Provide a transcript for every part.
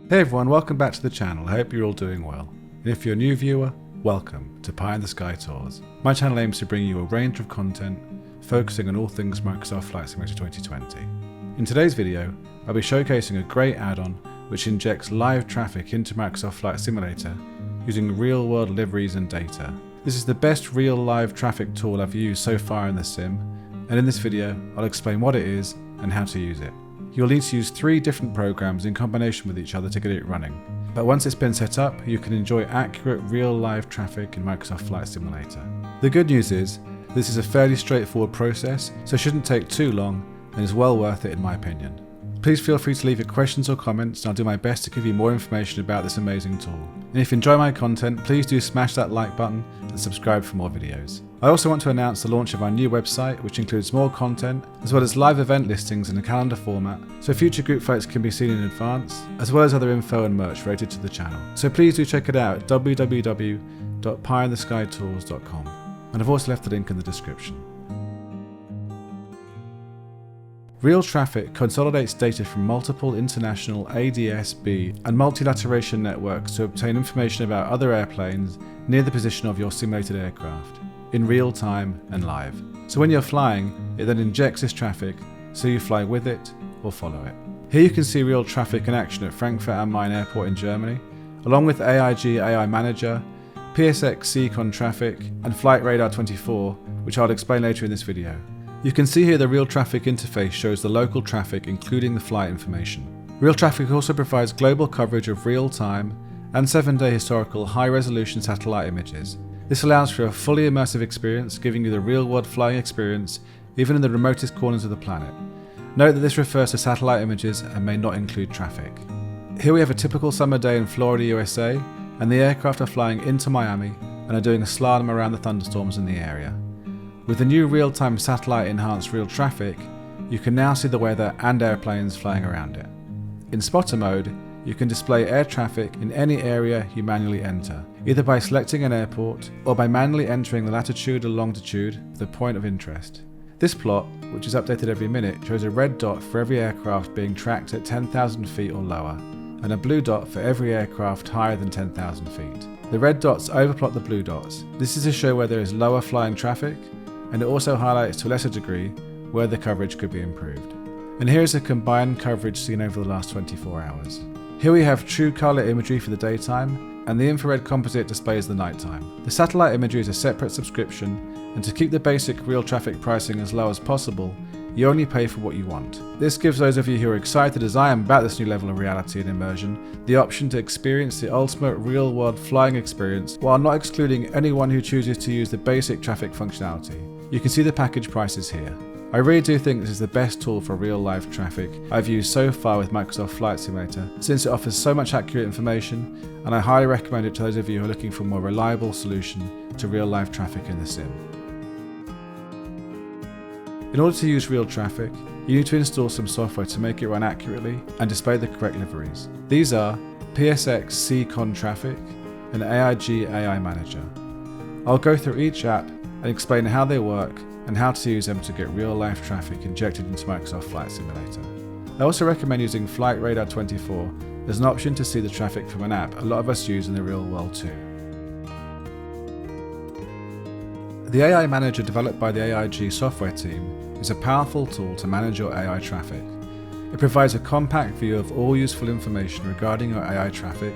Hey everyone, welcome back to the channel. I hope you're all doing well. And if you're a new viewer, welcome to Pie in the Sky Tours. My channel aims to bring you a range of content focusing on all things Microsoft Flight Simulator 2020. In today's video, I'll be showcasing a great add-on which injects live traffic into Microsoft Flight Simulator using real-world liveries and data. This is the best real live traffic tool I've used so far in the sim, and in this video I'll explain what it is and how to use it. You'll need to use 3 different programs in combination with each other to get it running, but once it's been set up, you can enjoy accurate real live traffic in Microsoft Flight Simulator. The good news is, this is a fairly straightforward process, so it shouldn't take too long and is well worth it in my opinion. Please feel free to leave your questions or comments and I'll do my best to give you more information about this amazing tool. And if you enjoy my content, please do smash that like button and subscribe for more videos. I also want to announce the launch of our new website, which includes more content, as well as live event listings in a calendar format, so future group fights can be seen in advance, as well as other info and merch related to the channel. So please do check it out at www.pieintheskytours.com, and I've also left the link in the description. Real traffic consolidates data from multiple international ADS-B and multilateration networks to obtain information about other airplanes near the position of your simulated aircraft, in real time and live. So when you're flying, it then injects this traffic, so you fly with it or follow it. Here you can see real traffic in action at Frankfurt am Main Airport in Germany, along with AIG AI Manager, PSX Seacon traffic, and Flight Radar 24, which I'll explain later in this video. You can see here the real traffic interface shows the local traffic including the flight information. Real traffic also provides global coverage of real-time and 7-day historical high-resolution satellite images. This allows for a fully immersive experience, giving you the real-world flying experience even in the remotest corners of the planet. Note that this refers to satellite images and may not include traffic. Here we have a typical summer day in Florida, USA, and the aircraft are flying into Miami and are doing a slalom around the thunderstorms in the area. With the new real-time satellite-enhanced real traffic, you can now see the weather and airplanes flying around it. In spotter mode, you can display air traffic in any area you manually enter, either by selecting an airport or by manually entering the latitude or longitude of the point of interest. This plot, which is updated every minute, shows a red dot for every aircraft being tracked at 10,000 feet or lower, and a blue dot for every aircraft higher than 10,000 feet. The red dots overplot the blue dots. This is to show where there is lower flying traffic, and it also highlights to a lesser degree where the coverage could be improved. And here is a combined coverage seen over the last 24 hours. Here we have true colour imagery for the daytime, and the infrared composite displays the nighttime. The satellite imagery is a separate subscription, and to keep the basic real traffic pricing as low as possible, you only pay for what you want. This gives those of you who are excited as I am about this new level of reality and immersion the option to experience the ultimate real-world flying experience while not excluding anyone who chooses to use the basic traffic functionality. You can see the package prices here. I really do think this is the best tool for real live traffic I've used so far with Microsoft Flight Simulator, since it offers so much accurate information, and I highly recommend it to those of you who are looking for a more reliable solution to real live traffic in the sim. In order to use real traffic, you need to install some software to make it run accurately and display the correct liveries. These are PSX Seacon traffic and AIG AI Manager. I'll go through each app and explain how they work and how to use them to get real-life traffic injected into Microsoft Flight Simulator. I also recommend using Flight Radar 24 as an option to see the traffic from an app a lot of us use in the real world too. The AI Manager developed by the AIG software team is a powerful tool to manage your AI traffic. It provides a compact view of all useful information regarding your AI traffic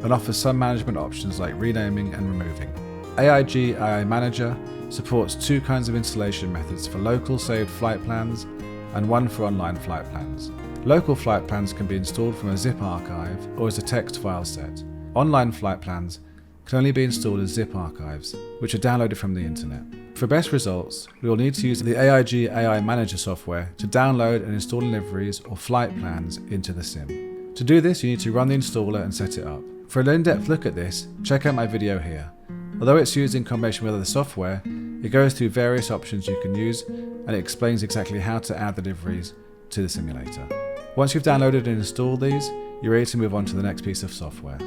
and offers some management options like renaming and removing. AIG AI Manager supports 2 kinds of installation methods for local saved flight plans and one for online flight plans. Local flight plans can be installed from a zip archive or as a text file set. Online flight plans can only be installed as zip archives, which are downloaded from the internet. For best results, we will need to use the AIG AI Manager software to download and install liveries or flight plans into the sim. To do this, you need to run the installer and set it up. For an in-depth look at this, check out my video here. Although it's used in combination with other software, it goes through various options you can use and it explains exactly how to add the liveries to the simulator. Once you've downloaded and installed these, you're ready to move on to the next piece of software.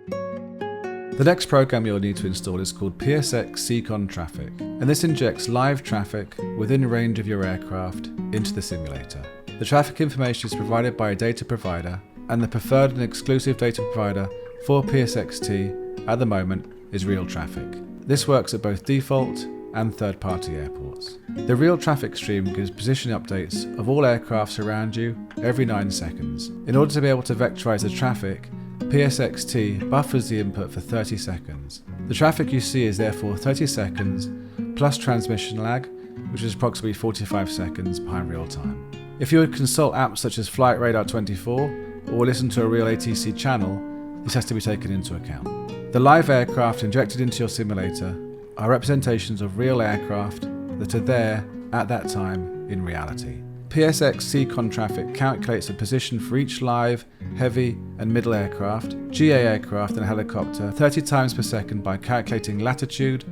The next program you'll need to install is called PSX Seacon Traffic, and this injects live traffic within range of your aircraft into the simulator. The traffic information is provided by a data provider and the preferred and exclusive data provider for PSXT at the moment is Real Traffic. This works at both default and third-party airports. The Real Traffic stream gives position updates of all aircrafts around you every 9 seconds. In order to be able to vectorize the traffic, PSXT buffers the input for 30 seconds. The traffic you see is therefore 30 seconds plus transmission lag, which is approximately 45 seconds behind real time. If you would consult apps such as Flight Radar 24 or listen to a real ATC channel, this has to be taken into account. The live aircraft injected into your simulator are representations of real aircraft that are there at that time in reality. PSX Seacon traffic calculates a position for each live, heavy and middle aircraft, GA aircraft and helicopter 30 times per second by calculating latitude,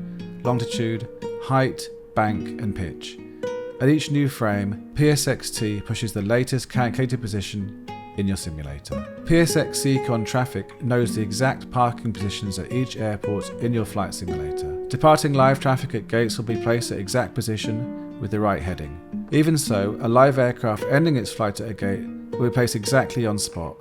longitude, height, bank and pitch. At each new frame, PSXT pushes the latest calculated position in your simulator. PSX Seacon traffic knows the exact parking positions at each airport in your flight simulator. Departing live traffic at gates will be placed at exact position with the right heading. Even so, a live aircraft ending its flight at a gate will be placed exactly on spot.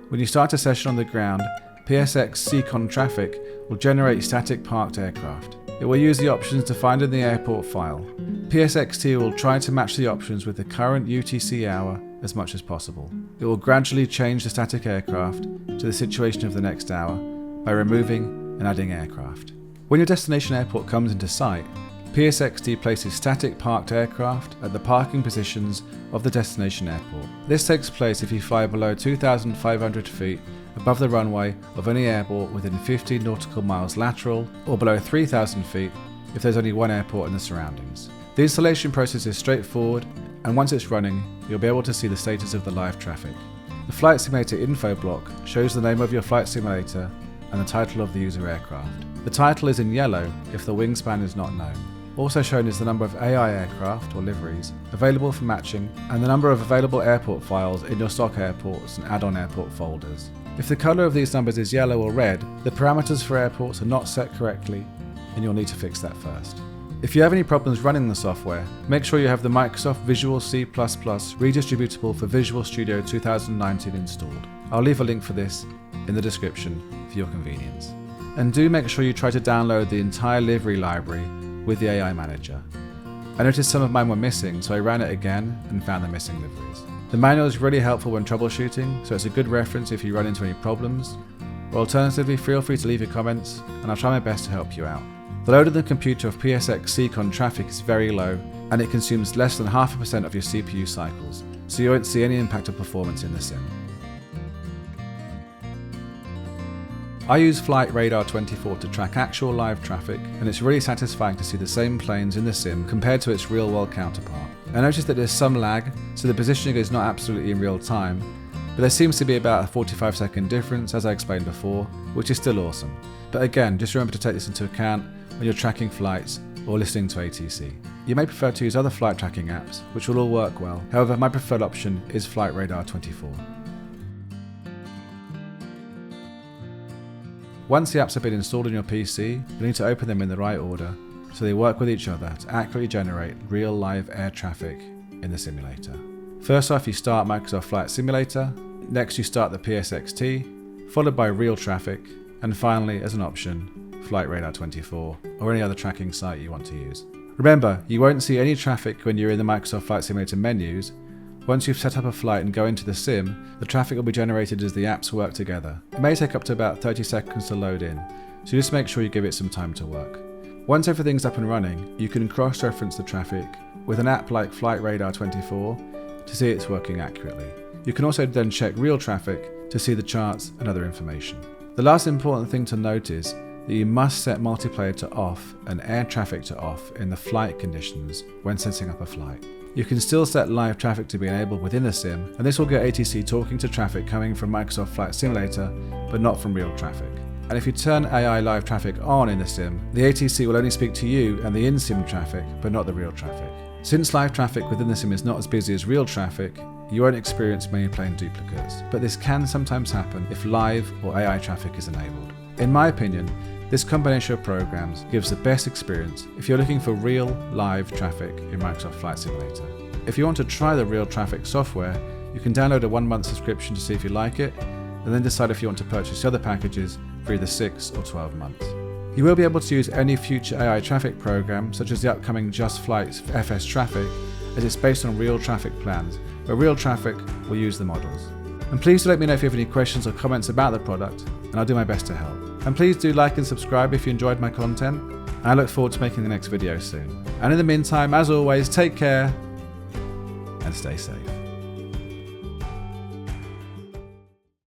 When you start a session on the ground, PSX Seacon traffic will generate static parked aircraft. It will use the options defined in the airport file. PSXT will try to match the options with the current UTC hour as much as possible. It will gradually change the static aircraft to the situation of the next hour by removing and adding aircraft. When your destination airport comes into sight, PSXT places static parked aircraft at the parking positions of the destination airport. This takes place if you fly below 2,500 feet above the runway of any airport within 15 nautical miles lateral, or below 3,000 feet if there's only one airport in the surroundings. The installation process is straightforward, and once it's running, you'll be able to see the status of the live traffic. The Flight Simulator info block shows the name of your flight simulator and the title of the user aircraft. The title is in yellow if the wingspan is not known. Also shown is the number of AI aircraft, or liveries, available for matching, and the number of available airport files in your stock airports and add-on airport folders. If the colour of these numbers is yellow or red, the parameters for airports are not set correctly, and you'll need to fix that first. If you have any problems running the software, make sure you have the Microsoft Visual C++ redistributable for Visual Studio 2019 installed. I'll leave a link for this in the description for your convenience. And do make sure you try to download the entire livery library with the AI Manager. I noticed some of mine were missing, so I ran it again and found the missing liveries. The manual is really helpful when troubleshooting, so it's a good reference if you run into any problems, or alternatively feel free to leave your comments and I'll try my best to help you out. The load on the computer of PSX Seacon traffic is very low, and it consumes less than 0.5% of your CPU cycles, so you won't see any impact of performance in the sim. I use Flight Radar 24 to track actual live traffic, and it's really satisfying to see the same planes in the sim compared to its real-world counterpart. I noticed that there's some lag, so the positioning is not absolutely in real time, but there seems to be about a 45-second difference, as I explained before, which is still awesome. But again, just remember to take this into account when you're tracking flights or listening to ATC. You may prefer to use other flight tracking apps, which will all work well. However, my preferred option is Flight Radar 24. Once the apps have been installed on your PC, you need to open them in the right order so they work with each other to accurately generate real live air traffic in the simulator. First off, you start Microsoft Flight Simulator, next you start the PSXT, followed by Real Traffic, and finally, as an option, Flight Radar 24 or any other tracking site you want to use. Remember, you won't see any traffic when you're in the Microsoft Flight Simulator menus. Once you've set up a flight and go into the sim, the traffic will be generated as the apps work together. It may take up to about 30 seconds to load in, so just make sure you give it some time to work. Once everything's up and running, you can cross-reference the traffic with an app like Flight Radar 24 to see it's working accurately. You can also then check real traffic to see the charts and other information. The last important thing to note is that you must set multiplayer to off and air traffic to off in the flight conditions when setting up a flight. You can still set live traffic to be enabled within the sim, and this will get ATC talking to traffic coming from Microsoft Flight Simulator, but not from real traffic. And if you turn AI live traffic on in the sim, the ATC will only speak to you and the in-sim traffic, but not the real traffic. Since live traffic within the sim is not as busy as real traffic, you won't experience many plane duplicates, but this can sometimes happen if live or AI traffic is enabled. In my opinion, this combination of programs gives the best experience if you're looking for real live traffic in Microsoft Flight Simulator. If you want to try the real traffic software, You can download a 1-month subscription to see if you like it, and then decide if you want to purchase the other packages for either 6 or 12 months. You will be able to use any future AI traffic program, such as the upcoming Just Flight's FS traffic, as it's based on real traffic plans, where real traffic will use the models. And please do let me know if you have any questions or comments about the product, and I'll do my best to help. And please do like and subscribe if you enjoyed my content, and I look forward to making the next video soon. And in the meantime, as always, take care and stay safe.